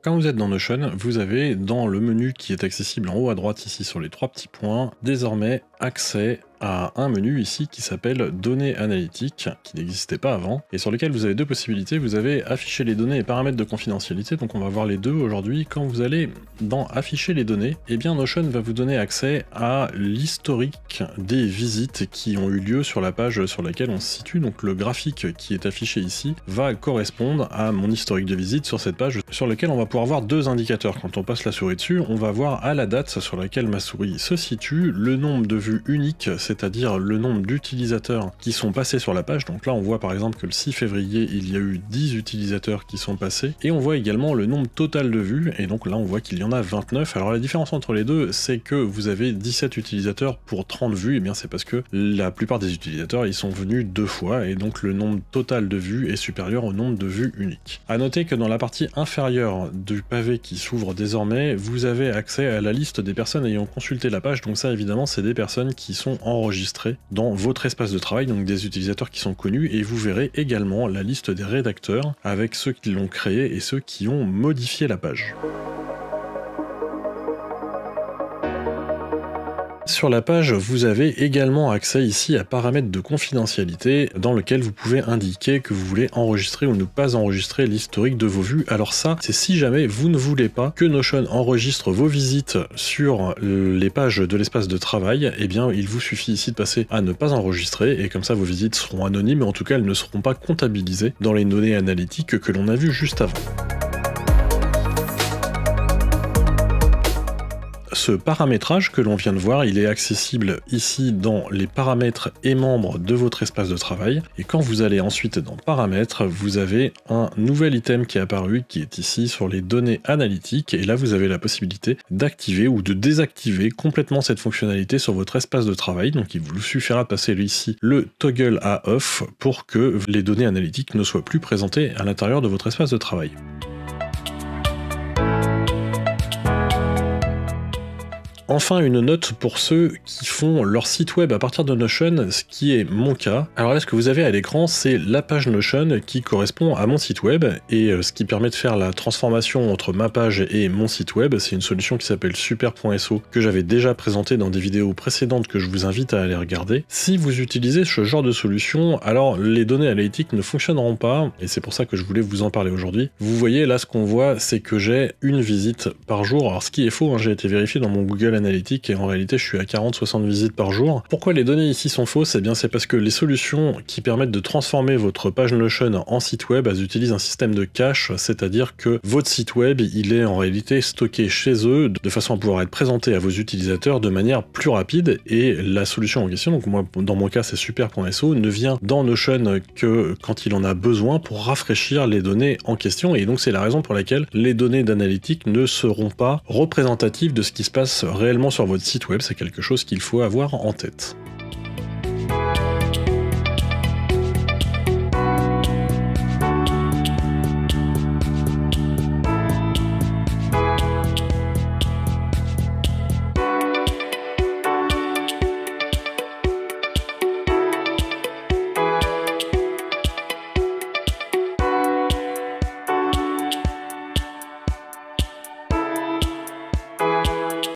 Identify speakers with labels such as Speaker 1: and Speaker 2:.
Speaker 1: Quand vous êtes dans Notion, vous avez dans le menu qui est accessible en haut à droite ici sur les trois petits points, désormais accès à un menu ici qui s'appelle données analytiques, qui n'existait pas avant, et sur lequel vous avez deux possibilités. Vous avez afficher les données et paramètres de confidentialité, donc on va voir les deux aujourd'hui. Quand vous allez dans afficher les données, eh bien Notion va vous donner accès à l'historique des visites qui ont eu lieu sur la page sur laquelle on se situe. Donc le graphique qui est affiché ici va correspondre à mon historique de visite sur cette page, sur lequel on va pouvoir voir deux indicateurs. Quand on passe la souris dessus, on va voir à la date sur laquelle ma souris se situe, le nombre de vues uniques, c'est-à-dire le nombre d'utilisateurs qui sont passés sur la page. Donc là on voit par exemple que le 6 février il y a eu 10 utilisateurs qui sont passés, et on voit également le nombre total de vues, et donc là on voit qu'il y en a 29. Alors la différence entre les deux, c'est que vous avez 17 utilisateurs pour 30 vues, et bien c'est parce que la plupart des utilisateurs ils sont venus deux fois, et donc le nombre total de vues est supérieur au nombre de vues uniques. A noter que dans la partie inférieure du pavé qui s'ouvre désormais, vous avez accès à la liste des personnes ayant consulté la page. Donc ça évidemment c'est des personnes qui sont enregistrées dans votre espace de travail, donc des utilisateurs qui sont connus, et vous verrez également la liste des rédacteurs avec ceux qui l'ont créé et ceux qui ont modifié la page. Sur la page, vous avez également accès ici à paramètres de confidentialité dans lequel vous pouvez indiquer que vous voulez enregistrer ou ne pas enregistrer l'historique de vos vues. Alors ça, c'est si jamais vous ne voulez pas que Notion enregistre vos visites sur les pages de l'espace de travail, eh bien il vous suffit ici de passer à ne pas enregistrer, et comme ça vos visites seront anonymes, et en tout cas elles ne seront pas comptabilisées dans les données analytiques que l'on a vues juste avant. Ce paramétrage que l'on vient de voir, il est accessible ici dans les paramètres et membres de votre espace de travail, et quand vous allez ensuite dans paramètres, vous avez un nouvel item qui est apparu, qui est ici sur les données analytiques, et là vous avez la possibilité d'activer ou de désactiver complètement cette fonctionnalité sur votre espace de travail. Donc il vous suffira de passer ici le toggle à off pour que les données analytiques ne soient plus présentées à l'intérieur de votre espace de travail. Enfin, une note pour ceux qui font leur site web à partir de Notion, ce qui est mon cas. Alors là, ce que vous avez à l'écran, c'est la page Notion qui correspond à mon site web, et ce qui permet de faire la transformation entre ma page et mon site web, c'est une solution qui s'appelle super.so que j'avais déjà présentée dans des vidéos précédentes que je vous invite à aller regarder. Si vous utilisez ce genre de solution, alors les données analytiques ne fonctionneront pas, et c'est pour ça que je voulais vous en parler aujourd'hui. Vous voyez là, ce qu'on voit, c'est que j'ai une visite par jour. Alors ce qui est faux, hein, j'ai été vérifié dans mon Google Analytics, et en réalité je suis à 40-60 visites par jour. Pourquoi les données ici sont fausses? Eh bien c'est parce que les solutions qui permettent de transformer votre page Notion en site web, elles utilisent un système de cache, c'est-à-dire que votre site web, il est en réalité stocké chez eux, de façon à pouvoir être présenté à vos utilisateurs de manière plus rapide, et la solution en question, donc moi dans mon cas c'est super.so, ne vient dans Notion que quand il en a besoin pour rafraîchir les données en question, et donc c'est la raison pour laquelle les données d'analytique ne seront pas représentatives de ce qui se passe réellement sur votre site web. C'est quelque chose qu'il faut avoir en tête.